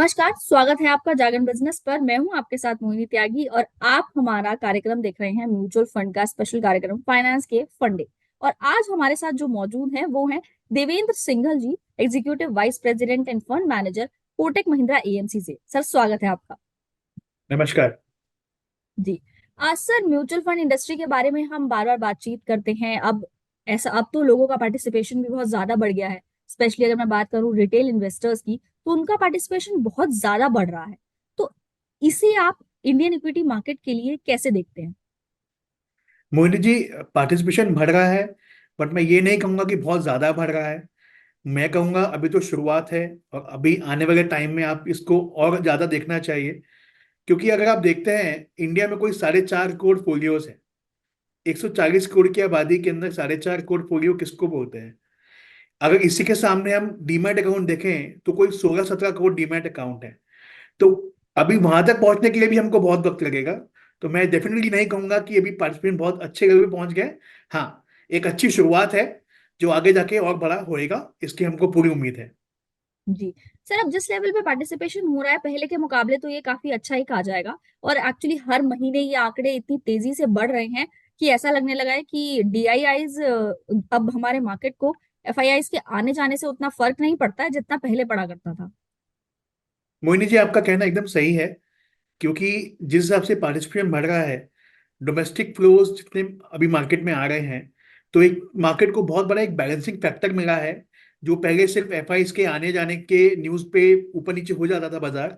नमस्कार, स्वागत है आपका जागरण बिजनेस पर। मैं हूं आपके साथ मोहिनी त्यागी और आप हमारा कार्यक्रम देख रहे हैं म्यूचुअल फंड का स्पेशल कार्यक्रम फाइनेंस के फंडे। और आज हमारे साथ जो मौजूद हैं वो हैं Devendra Singhal ji, executive vice president and fund manager, Kotak Mahindra AMC से। सर, स्वागत है आपका। नमस्कार। जी। आज सर, म्यूचुअल फंड इंडस्ट्री के बारे में हम बार बार बातचीत करते हैं। अब तो लोगों का पार्टिसिपेशन भी बहुत ज्यादा बढ़ गया है। स्पेशली अगर मैं बात करूं रिटेल इन्वेस्टर्स की, तो उनका पार्टिसिपेशन बहुत ज्यादा बढ़ रहा है। तो इसे आप इंडियन इक्विटी मार्केट के लिए कैसे देखते हैं? मोहिनी जी, पार्टिसिपेशन बढ़ रहा है, बट मैं ये नहीं कहूंगा कि बहुत ज्यादा बढ़ रहा है। मैं कहूंगा अभी तो शुरुआत है, और अभी आने वाले टाइम में आप इसको और ज्यादा देखना चाहिए। क्योंकि अगर आप देखते हैं, इंडिया में कोई 4.5 करोड़ फोलियोज है। 140 करोड़ की आबादी के अंदर 4.5 करोड़ फोलियो किसको बोलते हैं? अगर इसी के सामने हम डीमैट अकाउंट देखें तो कोई 16-17 करोड़ डीमैट अकाउंट है। तो अभी वहां तक पहुंचने के लिए भी हमको बहुत वक्त लगेगा। तो मैं डेफिनेटली नहीं कहूंगा कि अभी पार्टिसिपेंट बहुत अच्छे लेवल पे पहुंच गए। हाँ, एक अच्छी शुरुआत है, जो आगे जाके और बड़ा होएगा, इसकी हमको पूरी उम्मीद है। जी। सर, अब जिस लेवल पे पार्टिसिपेशन हो रहा है पहले के मुकाबले, तो ये काफी अच्छा ही कहा जाएगा। और एक्चुअली हर महीने ये आंकड़े इतनी तेजी से बढ़ रहे हैं कि ऐसा लगने लगा है कि डीआईआईज अब हमारे मार्केट को एफआईआईज के आने जाने से उतना फर्क नहीं पड़ता है जितना पहले पड़ा करता था। मोहिनी जी, आपका कहना एकदम सही है। क्योंकि जिस हिसाब से पार्टिसिपेशन बढ़ रहा है, डोमेस्टिक फ्लोज जितने अभी मार्केट में आ रहे हैं, तो एक मार्केट को बहुत बड़ा एक बैलेंसिंग फैक्टर मिला है। जो पहले सिर्फ एफआईज के आने जाने के न्यूज पे ऊपर नीचे हो जाता था बाजार,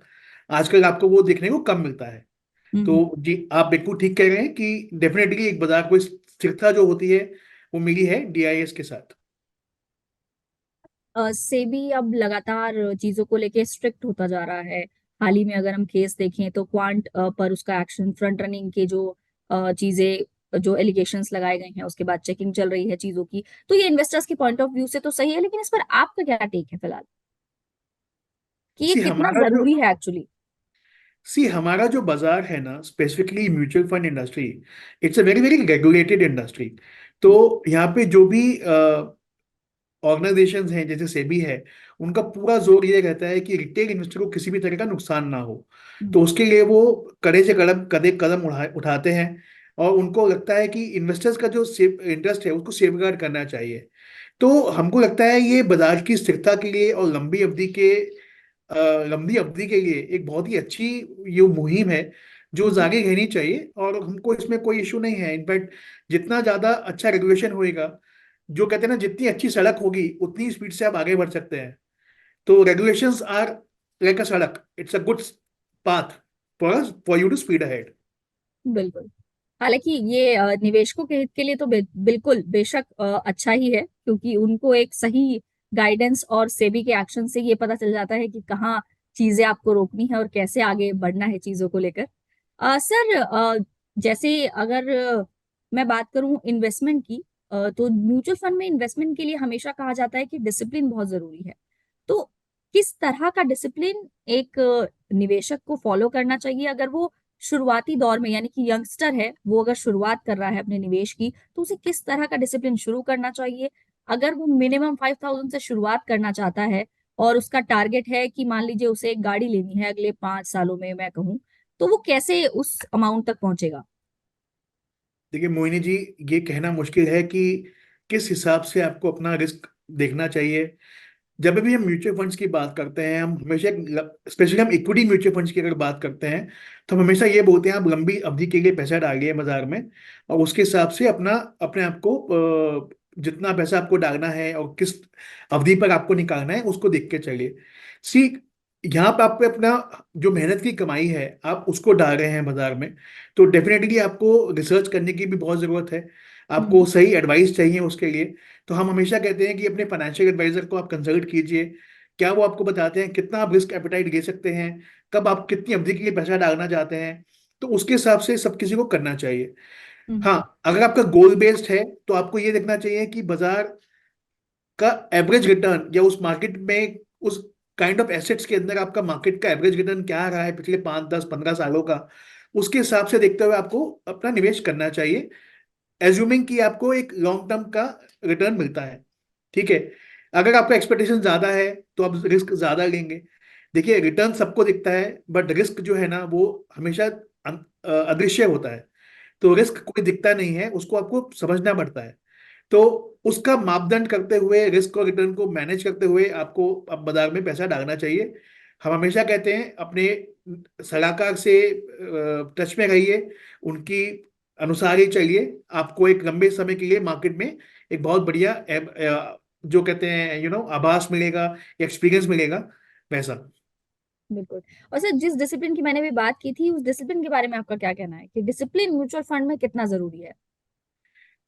आजकल आपको वो देखने को कम मिलता है। हम्म। तो जी, आप बिल्कुल ठीक कह रहे हैं कि डेफिनेटली एक बाजार को स्थिरता जो होती है वो मिली है डीआईएस के साथ। सेबी अब लगातार चीजों को लेके स्ट्रिक्ट होता जा रहा है। हाल ही में अगर हम केस देखें तो क्वांट पर उसका एक्शन, फ्रंट रनिंग के जो चीजें, जो एलिगेशंस लगाए गए हैं, उसके बाद चेकिंग चल रही है चीजों की। तो ये इन्वेस्टर्स के पॉइंट ऑफ व्यू से तो सही है, लेकिन इस पर आपका क्या टेक है फिलहाल, कि ये सी कितना हमारा जो जरूरी है एक्चुअली? सी हमारा जो बाजार है ना, specifically mutual fund industry, it's a very very regulated industry. तो यहाँ पे जो भी ऑर्गेनाइजेशंस हैं जैसे सेबी है, उनका पूरा जोर ये रहता है कि रिटेल इन्वेस्टर को किसी भी तरह का नुकसान ना हो। तो उसके लिए वो कड़े से कदम उठाते हैं। और उनको लगता है कि इन्वेस्टर्स का जो सेफ इंटरेस्ट है उसको सेफगार्ड करना चाहिए। तो हमको लगता है ये बाजार की स्थिरता के लिए और लंबी अवधि के लिए एक बहुत ही अच्छी ये मुहिम है, जो जारी रहनी चाहिए। और हमको इसमें कोई इशू नहीं है। इनफैक्ट जितना ज्यादा अच्छा रेगुलेशन होएगा, जो कहते हैं ना, जितनी अच्छी सड़क होगी उतनी स्पीड से आप आगे बढ़ सकते हैं। तो रेगुलेशंस आर लाइक अ सड़क, it's a good path for you to speed ahead. बिल्कुल। हालांकि ये निवेशकों के हित के लिए तो बिल्कुल बेशक अच्छा ही है, क्योंकि उनको एक सही गाइडेंस और सेबी के एक्शन से ये पता चल जाता है कि कहाँ चीजें आपको रोकनी है और कैसे आगे बढ़ना है चीजों को लेकर। सर, जैसे अगर मैं बात करूं इन्वेस्टमेंट की, तो म्यूचुअल फंड में इन्वेस्टमेंट के लिए हमेशा कहा जाता है कि डिसिप्लिन बहुत जरूरी है। तो किस तरह का डिसिप्लिन एक निवेशक को फॉलो करना चाहिए अगर वो शुरुआती दौर में, यानी कि यंगस्टर है, वो अगर शुरुआत कर रहा है अपने निवेश की, तो उसे किस तरह का डिसिप्लिन शुरू करना चाहिए? अगर वो मिनिमम 5,000 से शुरुआत करना चाहता है और उसका टारगेट है कि मान लीजिए उसे एक गाड़ी लेनी है अगले 5 सालों में, मैं कहूँ, तो वो कैसे उस अमाउंट तक पहुंचेगा? देखिए मोहिनी जी, ये कहना मुश्किल है कि किस हिसाब से आपको अपना रिस्क देखना चाहिए। जब भी हम म्यूचुअल फंड्स की बात करते हैं, हम हमेशा, स्पेशली हम इक्विटी म्यूचुअल फंड्स की अगर बात करते हैं, तो हम हमेशा ये बोलते हैं आप लंबी अवधि के लिए पैसा डालिए बाजार में। और उसके हिसाब से अपने आप को जितना पैसा आपको डालना है और किस अवधि पर आपको निकालना है उसको देख के चलिए। सी, यहाँ पर आप पे अपना जो मेहनत की कमाई है आप उसको डाल रहे हैं बाजार में, तो डेफिनेटली आपको रिसर्च करने की भी बहुत ज़रूरत है। आपको हम्म। सही एडवाइस चाहिए उसके लिए। तो हम हमेशा कहते हैं कि अपने फाइनेंशियल एडवाइजर को आप कंसल्ट कीजिए। क्या वो आपको बताते हैं कितना आप रिस्क एपेटाइट ले सकते हैं, कब आप कितनी अवधि के लिए पैसा डालना चाहते हैं। तो उसके हिसाब से सब किसी को करना चाहिए। हम्म। हाँ, अगर आपका गोल बेस्ड है तो आपको ये देखना चाहिए कि बाजार का एवरेज रिटर्न, या उस मार्केट में, उस काइंड ऑफ एसेट्स के अंदर आपका मार्केट का एवरेज रिटर्न क्या रहा है पिछले 5, 10, 15 सालों का। उसके हिसाब से देखते हुए आपको अपना निवेश करना चाहिए, एज्यूमिंग कि आपको एक लॉन्ग टर्म का रिटर्न मिलता है। ठीक है। अगर आपका एक्सपेक्टेशन ज्यादा है तो आप रिस्क ज्यादा लेंगे। देखिए रिटर्न सबको दिखता है, बट रिस्क जो है ना वो हमेशा अदृश्य होता है। तो रिस्क कोई दिखता नहीं है, उसको आपको समझना पड़ता है। तो उसका मापदंड करते हुए, रिस्क और रिटर्न को मैनेज करते हुए आपको अब बाजार में पैसा डालना चाहिए। हम हमेशा कहते हैं अपने सलाहकार से टच में रहिए, उनकी अनुसार ही चलिए। आपको एक लंबे समय के लिए मार्केट में एक बहुत बढ़िया जो कहते हैं आभास मिलेगा, एक्सपीरियंस मिलेगा वैसा। बिल्कुल। और सर, जिस डिसिप्लिन की मैंने भी बात की थी, उस डिसिप्लिन के बारे में आपका क्या कहना है कि डिसिप्लिन म्यूचुअल फंड में कितना जरूरी है?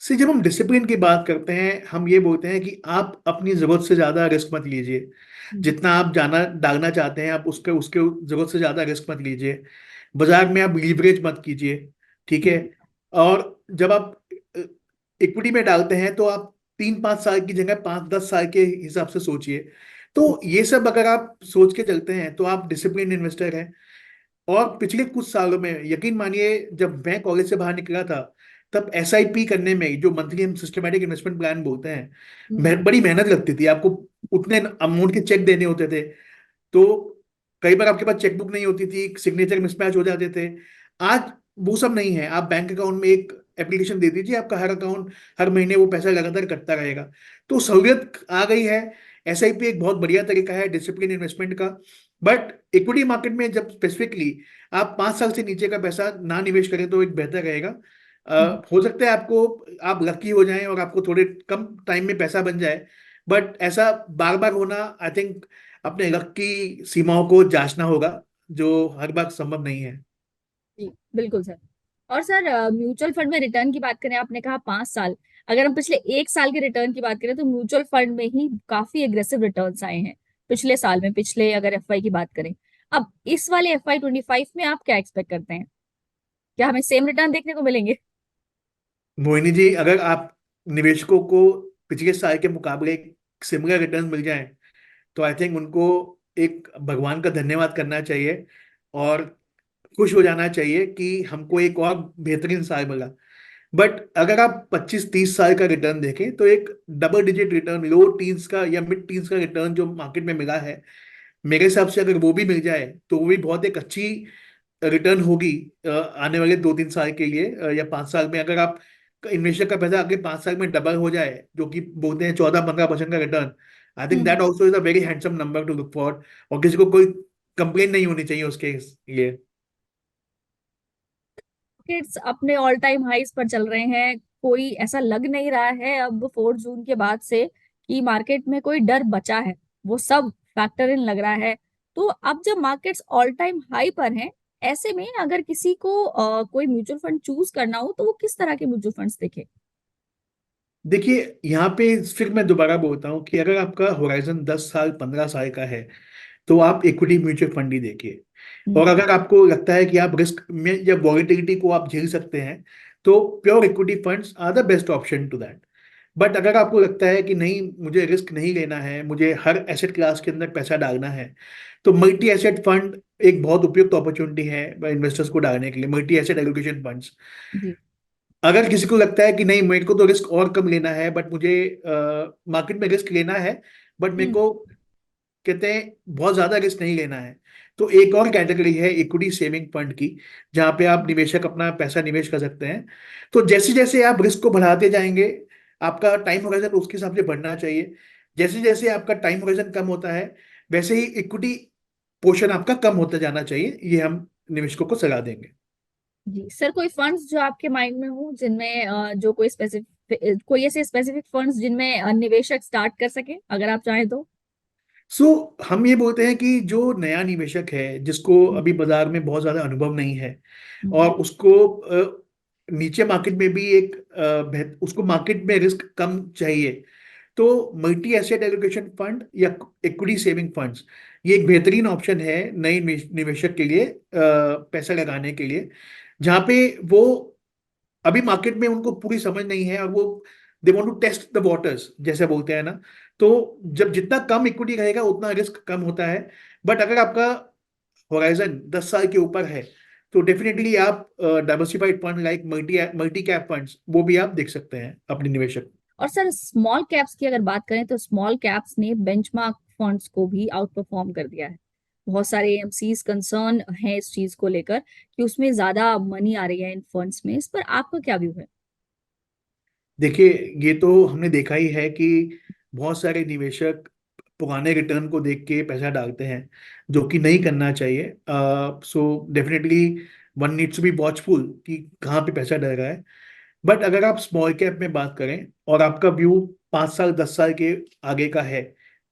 से जब हम डिसिप्लिन की बात करते हैं, हम ये बोलते हैं कि आप अपनी जरूरत से ज्यादा रिस्क मत लीजिए। जी। जितना आप जाना डालना चाहते हैं, आप उसके उसके जरूरत से ज्यादा रिस्क मत लीजिए। बाजार में आप लीवरेज मत कीजिए। ठीक है। जी। और जब आप इक्विटी में डालते हैं तो आप 3-5 साल की जगह 5-10 साल के हिसाब से सोचिए। जी। तो ये सब अगर आप सोच के चलते हैं तो आप डिसिप्लिन इन्वेस्टर हैं। और पिछले कुछ सालों में यकीन मानिए, जब मैं कॉलेज से बाहर निकला था, तब एसआईपी करने में, जो मंथली हम सिस्टमेटिक इन्वेस्टमेंट प्लान बोलते हैं, हम्म। बड़ी मेहनत लगती थी। आपको उतने अमाउंट के चेक देने होते थे। तो कई बार आपके पास चेकबुक नहीं होती थी, सिग्नेचर मिसमैच हो जाते थे। आज वो सब नहीं है। आप बैंक अकाउंट में एक एप्लीकेशन दे दीजिए, आपका हर अकाउंट हर महीने वो पैसा लगातार कटता रहेगा। तो सहूलियत आ गई है। एसआईपी एक बहुत बढ़िया तरीका है डिसिप्लिन इन्वेस्टमेंट का। बट इक्विटी मार्केट में जब स्पेसिफिकली आप 5 साल से नीचे का पैसा ना निवेश करें तो एक बेहतर रहेगा। जी। हो सकता है आपको आप लकी हो जाएं और आपको थोड़े कम टाइम में पैसा बन जाए। बट ऐसा बार बार होना, आई थिंक अपने लक की सीमाओं को जांचना होगा, जो हर बार संभव नहीं है। जी, बिल्कुल सर। और सर, म्यूचुअल फंड में रिटर्न की बात करें, आपने कहा 5 साल। अगर हम पिछले 1 साल के रिटर्न की बात करें तो म्यूचुअल फंड में ही काफी एग्रेसिव रिटर्न्स आए हैं पिछले साल में, पिछले अगर एफआई की बात करें। अब इस वाले FY 25 में आप क्या एक्सपेक्ट करते हैं? क्या हमें सेम रिटर्न देखने को मिलेंगे? मोहिनी जी, अगर आप निवेशकों को पिछले साल के मुकाबले सिमिलर रिटर्न मिल जाएं तो आई थिंक उनको एक भगवान का धन्यवाद करना चाहिए और खुश हो जाना चाहिए कि हमको एक और बेहतरीन साल मिला। बट अगर आप 25-30 साल का रिटर्न देखें तो एक डबल डिजिट रिटर्न, लो टीन्स का या मिड टीन्स का रिटर्न जो मार्केट में मिला है, मेरे हिसाब से अगर वो भी मिल जाए तो वो भी बहुत एक अच्छी रिटर्न होगी। आने वाले 2-3 साल के लिए, या 5 साल में अगर आप इन्वेस्टर का पैसा अगले 5 साल में डबल हो जाए, जो कि बोलते हैं 14-15% का return, I think that hmm. Also is a very handsome number two look for. और किसी को कोई कंप्लेन नहीं होनी चाहिए उसके लिए। मार्केट्स अपने ऑल टाइम हाइस पर चल रहे हैं। कोई ऐसा लग नहीं रहा है अब 4 जून के बाद से कि मार्केट में कोई डर बचा है। वो सब फैक्टर इन लग रहा है। तो अब जब मार्केट्स ऑल टाइम हाई पर हैं, ऐसे में अगर किसी को कोई म्यूचुअल फंड चूज करना हो तो वो किस तरह के म्यूचुअल फंड्स देखे? देखिए यहाँ पे फिर मैं दोबारा बोलता हूँ कि अगर आपका होराइजन 10 साल 15 साल का है तो आप इक्विटी म्यूचुअल फंड ही देखिए। और हम्म। अगर आपको लगता है कि आप रिस्क में या वॉलेटिलिटी को आप झेल सकते हैं तो pure equity funds are the best option to that. But अगर आपको लगता है कि नहीं, मुझे रिस्क नहीं लेना है, मुझे हर एसेट क्लास के अंदर पैसा डालना है, तो मल्टी एसेट फंड एक बहुत उपयुक्त अपॉर्चुनिटी है इन्वेस्टर्स को डालने के लिए, मल्टी एसेट एलोकेशन फंड्स। जी। अगर किसी को लगता है कि नहीं, मेरे को तो रिस्क और कम लेना है, बट मुझे मार्केट में रिस्क लेना है, बट मेरे हम्म। को कहते हैं बहुत ज्यादा रिस्क नहीं लेना है, तो एक और कैटेगरी है इक्विटी सेविंग फंड की, जहां पे आप निवेशक अपना पैसा निवेश कर सकते हैं। तो जैसे जैसे आप रिस्क को बढ़ाते जाएंगे, आपका टाइम होराइजन उसके हिसाब से बढ़ना चाहिए। जैसे जैसे आपका टाइम होराइजन कम होता है, वैसे ही इक्विटी पोर्शन आपका कम होता जाना चाहिए। ये हम निवेशकों को सलाह देंगे। जी सर, कोई फंड्स जो आपके माइंड में हो जिनमें जो कोई स्पेसिफिक, कोई ऐसे स्पेसिफिक फंड्स जिनमें निवेशक स्टार्ट कर सके, अगर आप चाहें तो? सो हम ये बोलते हैं कि जो नया निवेशक है, जिसको हम्म। अभी बाजार में बहुत ज्यादा अनुभव नहीं है, हम्म। और उसको नीचे मार्केट में भी एक उसको मार्केट में रिस्क कम चाहिए, तो मल्टी एसेट एलोकेशन फंड या इक्विटी सेविंग फंड्स ये एक बेहतरीन ऑप्शन है नए निवेशक के लिए, पैसा लगाने के लिए, जहाँ पे वो अभी मार्केट में उनको पूरी समझ नहीं है और वो they want to test the waters जैसे बोलते हैं ना। तो जब जितना कम इक्विटी रहेगा उतना रिस्क कम होता है। बट अगर आपका होराइजन 10 साल के ऊपर है तो डेफिनेटली आप diversified fund like multi multi cap funds वो भी आप देख सकते हैं अपने निवेशक। और सर, स्मॉल कैप्स की अगर बात करें तो स्मॉल कैप्स ने बेंचमार्क फंड्स को भी आउट परफॉर्म कर दिया है। बहुत सारे एएमसीज कंसर्न हैं इस चीज को लेकर कि उसमें ज्यादा मनी आ रही है इन फंड्स में। इस पर आपका क्या व्यू है? देखिए, ये तो हमने देखा ही है कि बहुत सारे निवेशक पुराने रिटर्न को देख के पैसा डालते हैं, जो कि नहीं करना चाहिए। So definitely one needs to be watchful कि कहाँ पे पैसा डल रहा है। बट अगर आप स्मॉल कैप में बात करें और आपका व्यू 5 साल 10 साल के आगे का है,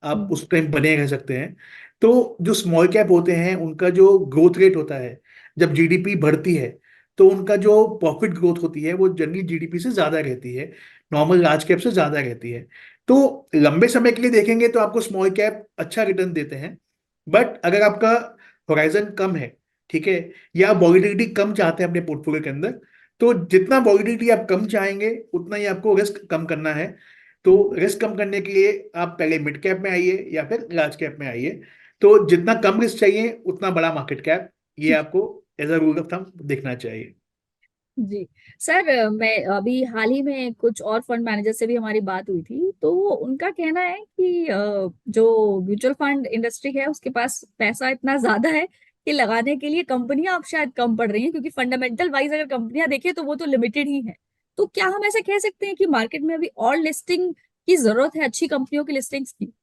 आप हम्म। उस टाइम बने रह सकते हैं। तो जो स्मॉल कैप होते हैं उनका जो ग्रोथ रेट होता है, जब जीडीपी बढ़ती है तो उनका जो प्रॉफिट ग्रोथ होती है वो जनरली जीडीपी से ज्यादा रहती है, नॉर्मल लार्ज कैप से ज्यादा रहती है। तो लंबे समय के लिए देखेंगे तो आपको स्मॉल कैप अच्छा रिटर्न देते हैं। बट अगर आपका होराइजन कम है, ठीक है, या वॉलिटिलिटी कम चाहते हैं अपने पोर्टफोलियो के अंदर, तो जितना वॉलिडिटी आप कम चाहेंगे उतना ही आपको रिस्क कम करना है। तो रिस्क कम करने के लिए आप पहले मिड कैप में आइए या फिर लार्ज कैप में आइए। तो जितना कम रिस्क चाहिए उतना बड़ा मार्केट कैप, ये आपको as a rule of thumb देखना चाहिए। जी सर, मैं अभी हाल ही में कुछ और फंड मैनेजर से भी हमारी बात हुई थी, तो उनका कहना है कि जो म्यूचुअल फंड इंडस्ट्री है उसके पास पैसा इतना ज्यादा है कि लगाने के लिए कंपनियां अब शायद कम पड़ रही हैं, क्योंकि फंडामेंटल वाइज अगर कंपनियां देखें तो वो तो लिमिटेड ही है। तो क्या हम ऐसे कह सकते हैं कि मार्केट में अभी और लिस्टिंग की जरूरत है, अच्छी कंपनियों की लिस्टिंग्स की?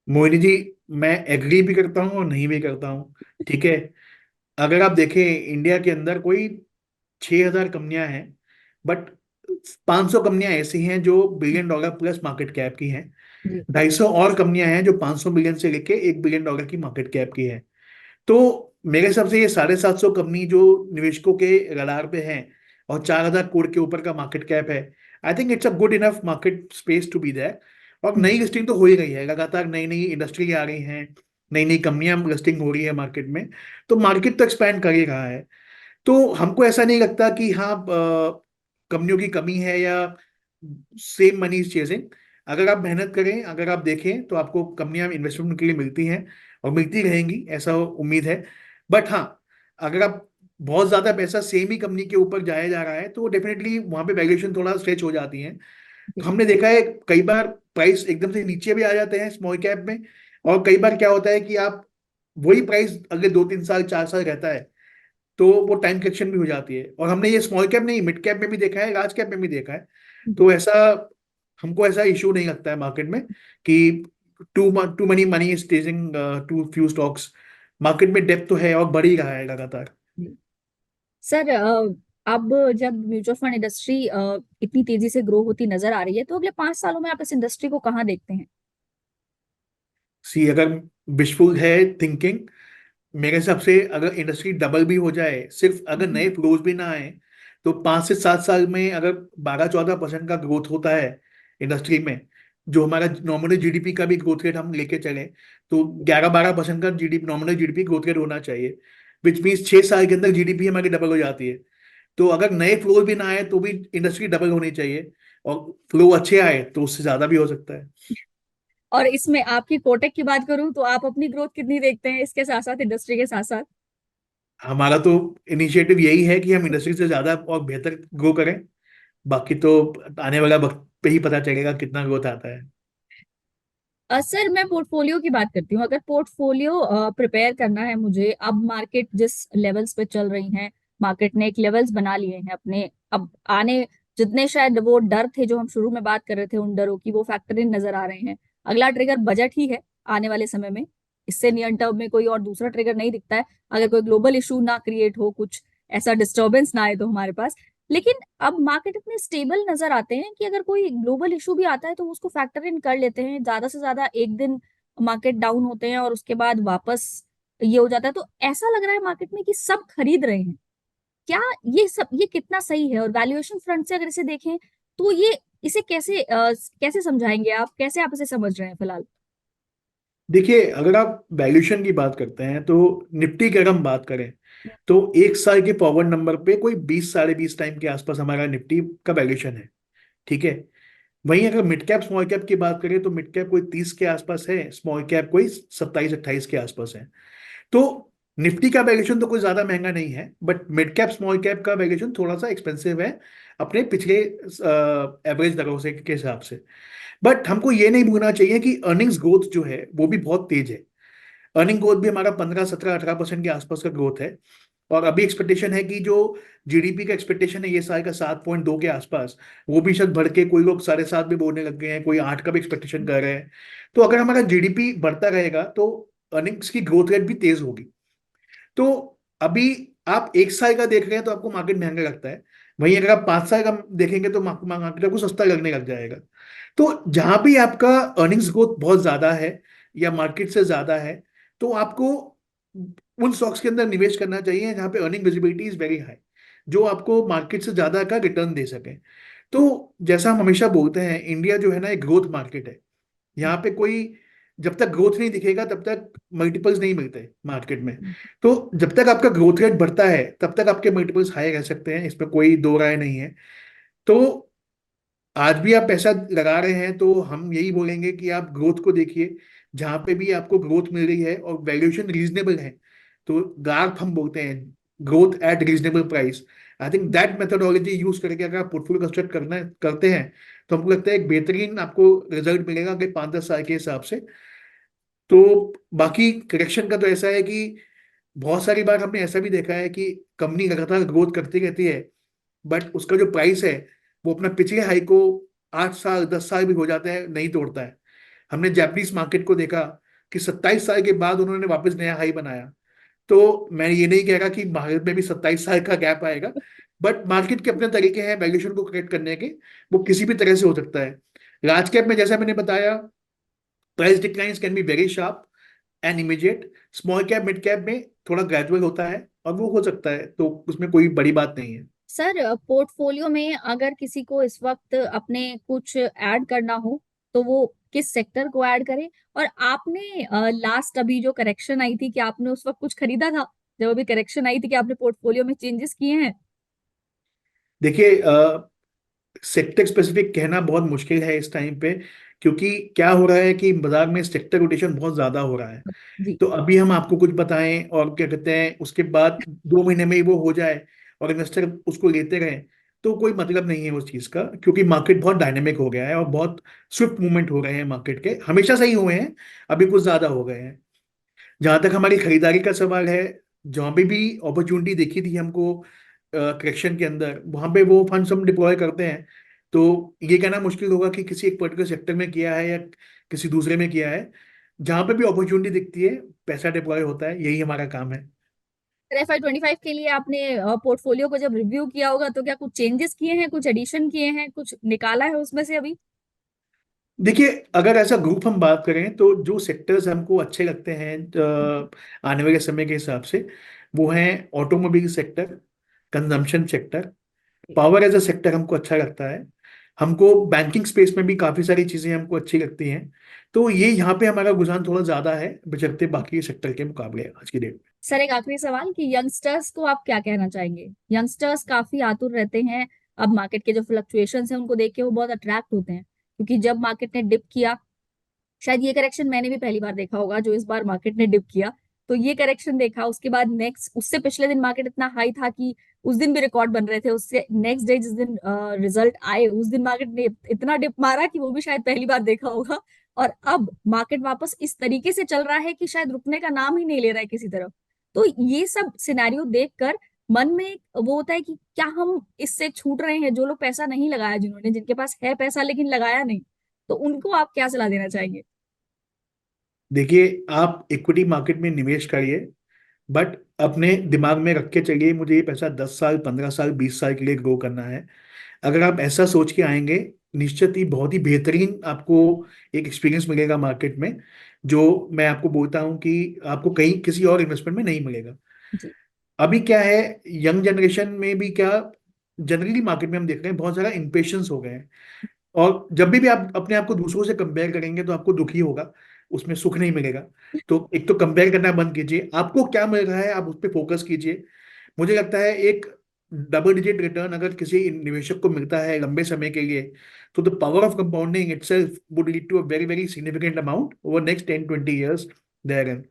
मोहिनी जी, मैं एग्री भी करता हूँ और नहीं भी करता हूँ, ठीक है। अगर आप देखें इंडिया के अंदर कोई 6,000 कंपनियां हैं, बट 500 कंपनियां ऐसी हैं जो $1 बिलियन प्लस मार्केट कैप की हैं। जी। 250 और कंपनियां हैं जो 500 मिलियन से लेके $1 बिलियन की मार्केट कैप की है। तो मेरे हिसाब से ये 750 कंपनी जो निवेशकों के रडार पे हैं और 4,000 करोड़ के ऊपर का मार्केट कैप है, I think it's a good enough market space to be there. और नई लिस्टिंग तो हो ही गई है, लगातार नई नई इंडस्ट्री आ रही हैं, नई नई कंपनियां लिस्टिंग हो रही है मार्केट में। तो मार्केट तो एक्सपैंड कर ही रहा है। तो हमको ऐसा नहीं लगता कि हाँ कंपनियों की कमी है या सेम मनी इज चेजिंग। अगर आप मेहनत करें, अगर आप देखें, तो आपको कंपनियां इन्वेस्टमेंट के लिए मिलती हैं और मिलती रहेंगी, ऐसा उम्मीद है। बट हाँ, अगर आप बहुत ज्यादा पैसा सेम ही कंपनी के ऊपर जाया जा रहा है तो डेफिनेटली वहां पे वैल्यूएशन थोड़ा स्ट्रेच हो जाती है। तो जी। हमने देखा है कई बार प्राइस एकदम से नीचे भी आ जाते हैं स्मॉल कैप में, और कई बार क्या होता है कि आप वही प्राइस अगले 2 3 साल 4 साल रहता है, तो वो टाइम करेक्शन भी हो जाती है। और हमने ये स्मॉल कैप नहीं, मिड कैप में भी देखा है, लार्ज कैप में भी देखा है। जी। तो ऐसा हमको ऐसा इशू नहीं लगता है मार्केट में कि too too money money is chasing too few stocks. Market में डेप्थ तो है और बढ़ ही रहा है लगातार। जी। सर, अब जब म्यूचुअल फंड इंडस्ट्री इतनी तेजी से ग्रो होती नजर आ रही है, तो अगले 5 सालों में आप इस इंडस्ट्री को कहाँ देखते हैं? सी, अगर विशफुल है थिंकिंग, मेरे हिसाब से अगर इंडस्ट्री डबल भी हो जाए, सिर्फ अगर नए फ्लोज भी ना आए, तो 5 से 7 साल में अगर 12-14% का ग्रोथ होता है इंडस्ट्री में, जो हमारा नॉमिनल जीडीपी का भी ग्रोथ रेट हम लेके चले, तो 11-12% का GDP, nominal GDP growth rate होना चाहिए। विच मीन्स 6 साल के अंदर जीडीपी हमारी डबल हो जाती है। तो अगर नए फ्लोज भी ना आए तो भी इंडस्ट्री डबल होनी चाहिए, और फ्लो अच्छे आए तो उससे ज्यादा भी हो सकता है। और इसमें आपकी कोटक की बात करूं तो आप अपनी ग्रोथ कितनी देखते हैं इसके साथ साथ, इंडस्ट्री के साथ साथ? हमारा तो इनिशिएटिव यही है कि हम इंडस्ट्री से ज्यादा और बेहतर ग्रो करें। बाकी तो आने वाला वक्त पे ही पता चलेगा कितना ग्रोथ आता है। सर, मैं पोर्टफोलियो की बात करती हूँ। अगर पोर्टफोलियो प्रिपेयर करना है मुझे, अब मार्केट जिस लेवल्स पे चल रही है, मार्केट ने एक लेवल्स बना लिए हैं अपने। अब आने जितने शायद वो डर थे जो हम शुरू में बात कर रहे थे, उन डरों की वो फैक्टर इन नजर आ रहे हैं। अगला ट्रिगर बजट ही है आने वाले समय में। इससे नियर टर्म में कोई और दूसरा ट्रिगर नहीं दिखता है, अगर कोई ग्लोबल इशू ना क्रिएट हो, कुछ ऐसा डिस्टरबेंस ना आए तो हमारे पास। लेकिन अब मार्केट इतने स्टेबल नजर आते हैं कि अगर कोई ग्लोबल इशू भी आता है तो उसको फैक्टर इन कर लेते हैं। ज्यादा से ज्यादा एक दिन मार्केट डाउन होते हैं और उसके बाद वापस ये हो जाता है। तो ऐसा लग रहा है मार्केट में कि सब खरीद रहे हैं। क्या ये कितना सही है? और वैल्यूएशन फ्रंट से अगर इसे देखें तो ये इसे कैसे समझाएंगे आप? कैसे आप इसे समझ रहे हैं फिलहाल? देखिए, अगर आप वैल्यूएशन की बात करते हैं तो निफ्टी की अगर हम बात करें तो 1 साल के फॉरवर्ड नंबर पे कोई 20 साढ़े 20 टाइम के आसपास हमारा निफ्टी का वैल्यूएशन है, ठीक है। वहीं अगर मिड कैप स्मॉल कैप की बात करें तो मिड कैप कोई 30 के आसपास है, स्मॉल कैप कोई 27-28 के आसपास है। तो निफ्टी का वैल्यूएशन तो कोई ज्यादा महंगा नहीं है, but mid cap small cap का वैल्यूएशन थोड़ा सा एक्सपेंसिव है अपने पिछले एवरेज दरों से के हिसाब से। बट हमको ये नहीं भूलना चाहिए कि अर्निंग्स ग्रोथ जो है वो भी बहुत तेज है। अर्निंग ग्रोथ भी हमारा 15, 17, 18% के आसपास का ग्रोथ है। और अभी एक्सपेक्टेशन है कि जो जीडीपी का एक्सपेक्टेशन है ये साल का 7.2 के आसपास, वो भी शायद बढ़ के कोई लोग 7.5 भी बोलने लग गए हैं, कोई 8 का भी एक्सपेक्टेशन कर रहे हैं। तो अगर हमारा जीडीपी बढ़ता रहेगा तो अर्निंग्स की ग्रोथ रेट भी तेज होगी। तो अभी आप 1 साल का देख रहे हैं तो आपको मार्केट महंगा लगता है, वहीं अगर आप 5 साल का देखेंगे तो मार्केट आपको सस्ता लगने लग जाएगा। तो जहां भी आपका अर्निंग्स ग्रोथ बहुत ज्यादा है या मार्केट से ज्यादा है, तो आपको उन स्टॉक्स के अंदर निवेश करना चाहिए जहां पे earning visibility is very high, जो आपको मार्केट से ज्यादा का रिटर्न दे सके। तो जैसा हम हमेशा बोलते हैं, इंडिया जो है ना एक ग्रोथ मार्केट है। यहाँ पे कोई, जब तक ग्रोथ नहीं दिखेगा तब तक मल्टीपल्स नहीं मिलते मार्केट में। तो जब तक आपका ग्रोथ रेट बढ़ता है तब तक आपके मल्टीपल्स हाई रह सकते हैं, इसमें कोई दो राय नहीं है। तो आज भी आप पैसा लगा रहे हैं तो हम यही बोलेंगे कि आप ग्रोथ को देखिए, जहां पे भी आपको ग्रोथ मिल रही है और वैल्यूएशन रीजनेबल है, तो गार्प हम बोलते हैं, growth at reasonable price. I think that methodology use करके अगर आप पोर्टफोलियो कंस्ट्रक्ट करना करते हैं तो हमको लगता है एक बेहतरीन आपको रिजल्ट मिलेगा अगले 5-10 साल के हिसाब से। तो बाकी करेक्शन का तो ऐसा है कि बहुत सारी बार हमने ऐसा भी देखा है कि कंपनी लगातार ग्रोथ करती रहती है, बट उसका जो प्राइस है वो अपना पिछले हाई को 8 साल 10 साल भी हो जाते हैं नहीं तोड़ता है। हमने जापानीज मार्केट को देखा कि 27 साल के बाद उन्होंने वापस नया हाई बनाया। तो मैं ये नहीं कह रहा कि भारत में भी 27 साल का गैप आएगा, बट मार्केट के अपने तरीके हैं वैल्यूएशन को करेक्ट करने के, वो किसी भी तरह से हो सकता है। लार्ज कैप में जैसा मैंने बताया, price declines can be very sharp and immediate. Small cap mid cap में थोड़ा ग्रेजुअल होता है और वो हो सकता है, तो उसमें कोई बड़ी बात नहीं है। सर, पोर्टफोलियो में अगर किसी को इस वक्त अपने कुछ ऐड करना हो तो वो किस सेक्टर को ऐड करे? और आपने लास्ट अभी जो करेक्शन आई थी, क्या आपने उस वक्त कुछ खरीदा था? जब अभी करेक्शन आई थी, कि आपने पोर्टफोलियो में चेंजेस किए हैं? देखिए, सेक्टर स्पेसिफिक कहना बहुत मुश्किल है इस टाइम पे, क्योंकि क्या हो रहा है कि बाजार में सेक्टर रोटेशन बहुत ज्यादा हो रहा है। जी। तो अभी हम आपको कुछ बताएं और क्या कहते हैं उसके बाद 2 महीने में ही वो हो जाए और इन्वेस्टर उसको लेते रहें, तो कोई मतलब नहीं है उस चीज का, क्योंकि मार्केट बहुत डायनेमिक हो गया है और बहुत स्विफ्ट मूवमेंट हो रहे हैं मार्केट के, हमेशा से ही हुए हैं, अभी कुछ ज्यादा हो गए हैं। जहां तक हमारी खरीदारी का सवाल है, जहां पे भी अपॉर्चुनिटी देखी थी हमको करेक्शन के अंदर, वहां पे वो फंड्स हम डिप्लॉय करते हैं। तो ये कहना मुश्किल होगा कि किसी एक पर्टिकुलर सेक्टर में किया है या किसी दूसरे में किया है। जहां पे भी अपॉर्चुनिटी दिखती है पैसा डिप्लॉय होता है, यही हमारा काम है। FY 25 के लिए आपने पोर्टफोलियो को जब रिव्यू किया होगा तो क्या कुछ चेंजेस किए हैं, कुछ एडिशन किए हैं, कुछ निकाला है उसमें से अभी? देखिए, अगर ऐसा ग्रुप हम बात करें तो जो सेक्टर्स हमको अच्छे लगते हैं आने वाले समय के हिसाब से, वो हैं automobile sector, consumption sector, power as a sector हमको अच्छा लगता है। हमको बैंकिंग स्पेस में भी काफी सारी चीजें हमको अच्छी लगती हैं। तो ये यहाँ पे हमारा रुझान थोड़ा ज्यादा है बशर्ते बाकी सेक्टर के मुकाबले आज की डेट में। सर, एक आखिरी सवाल, कि यंगस्टर्स को आप क्या कहना चाहेंगे? यंगस्टर्स काफी आतुर रहते हैं, अब मार्केट के जो फ्लक्चुएशंस हैं उनको देख के वो बहुत अट्रैक्ट होते हैं, क्योंकि जब मार्केट ने डिप किया, शायद ये करेक्शन मैंने भी पहली बार देखा होगा जो इस बार मार्केट ने डिप किया, तो ये करेक्शन देखा, उसके बाद नेक्स्ट उससे पिछले दिन मार्केट इतना हाई था कि उस दिन भी रिकॉर्ड बन रहे थे, उससे नेक्स्ट डे जिस दिन रिजल्ट आए उस दिन मार्केट ने इतना डिप मारा कि वो भी शायद पहली बार देखा होगा। और अब मार्केट वापस इस तरीके से चल रहा है कि शायद रुकने का नाम ही नहीं ले रहा है किसी तरफ। तो ये सब सिनेरियो देखकर मन में वो होता है कि क्या हम इससे छूट रहे हैं? जो लोग पैसा नहीं लगाया, जिन्होंने, जिनके पास है पैसा लेकिन लगाया नहीं, तो उनको आप क्या सलाह देना चाहेंगे? देखिए, आप इक्विटी मार्केट में निवेश करिए, बट अपने दिमाग में रख के चलिए मुझे ये पैसा 10 साल 15 साल 20 साल के लिए ग्रो करना है। अगर आप ऐसा सोच के आएंगे, निश्चित ही बहुत ही बेहतरीन आपको एक एक्सपीरियंस मिलेगा मार्केट में, जो मैं आपको बोलता हूँ कि आपको कहीं किसी और इन्वेस्टमेंट में नहीं मिलेगा। जी। अभी क्या है, यंग जनरेशन में भी क्या, जनरली मार्केट में हम देख रहे हैं बहुत सारा इम्पेशंस हो गए हैं। और जब भी आप अपने आप को दूसरों से कंपेयर करेंगे तो आपको दुखी होगा, उसमें सुख नहीं मिलेगा। तो एक तो कंपेयर करना बंद कीजिए, आपको क्या मिल रहा है आप उस पर फोकस कीजिए। मुझे लगता है एक डबल डिजिट रिटर्न अगर किसी निवेशक को मिलता है लंबे समय के लिए, तो the power of compounding itself would lead to a very very significant amount over next 10-20 years there.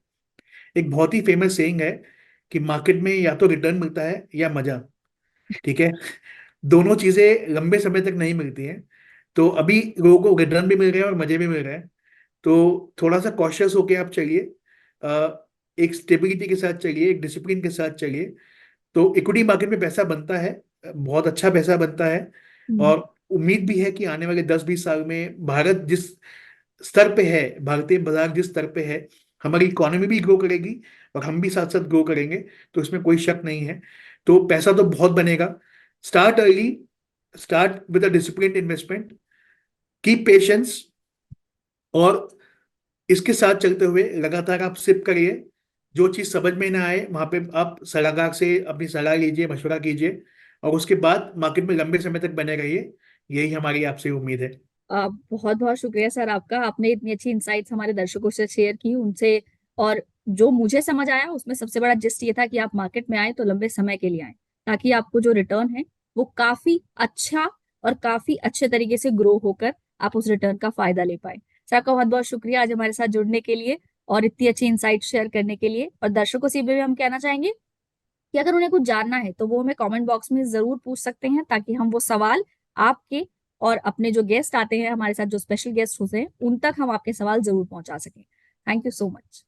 एक बहुत ही फेमस सेइंग है कि मार्केट में या तो रिटर्न मिलता है या मजा, ठीक है? दोनों चीजें लंबे समय तक नहीं मिलती हैं। तो अभी लोगों को रिटर्न भी मिल रहे हैं और मजे भी मिल रहे हैं, तो थोड़ा सा कॉशियस होके आप चलिए। एक स्टेबिलिटी के साथ चलिए, एक डिसिप्लिन के साथ चलिए, तो इक्विटी मार्केट में पैसा बनता है, बहुत अच्छा पैसा बनता है। हम्म। और उम्मीद भी है कि आने वाले 10-20 साल में भारत जिस स्तर पे है, भारतीय बाजार जिस स्तर पे है, हमारी इकोनॉमी भी ग्रो करेगी और हम भी साथ साथ ग्रो करेंगे, तो इसमें कोई शक नहीं है। तो पैसा तो बहुत बनेगा। Start early, start with a discipline investment, keep patience, और इसके साथ चलते हुए लगातार आप सिप करिए। जो चीज समझ में ना आए वहां पे आप सलाहकार से अपनी सलाह लीजिए, मशवरा कीजिए, और उसके बाद मार्केट में लंबे समय तक बने रहिए। यही हमारी आपसे उम्मीद है। बहुत बहुत शुक्रिया सर आपका, आपने इतनी अच्छी इंसाइट्स हमारे दर्शकों से शेयर की उनसे। और जो मुझे समझ आया उसमें सबसे बड़ा जिस्ट ये था कि आप मार्केट में आए तो लंबे समय के लिए आए, ताकि आपको जो रिटर्न है वो काफी अच्छा और काफी अच्छे तरीके से ग्रो होकर आप उस रिटर्न का फायदा ले पाए। सर आपका बहुत बहुत शुक्रिया आज हमारे साथ जुड़ने के लिए और इतनी अच्छी इंसाइट शेयर करने के लिए। और दर्शकों से भी हम कहना चाहेंगे कि अगर उन्हें कुछ जानना है तो वो हमें कमेंट बॉक्स में जरूर पूछ सकते हैं, ताकि हम वो सवाल आपके और अपने जो गेस्ट आते हैं हमारे साथ, जो स्पेशल गेस्ट होते हैं, उन तक हम आपके सवाल जरूर पहुंचा सकें। Thank you so much.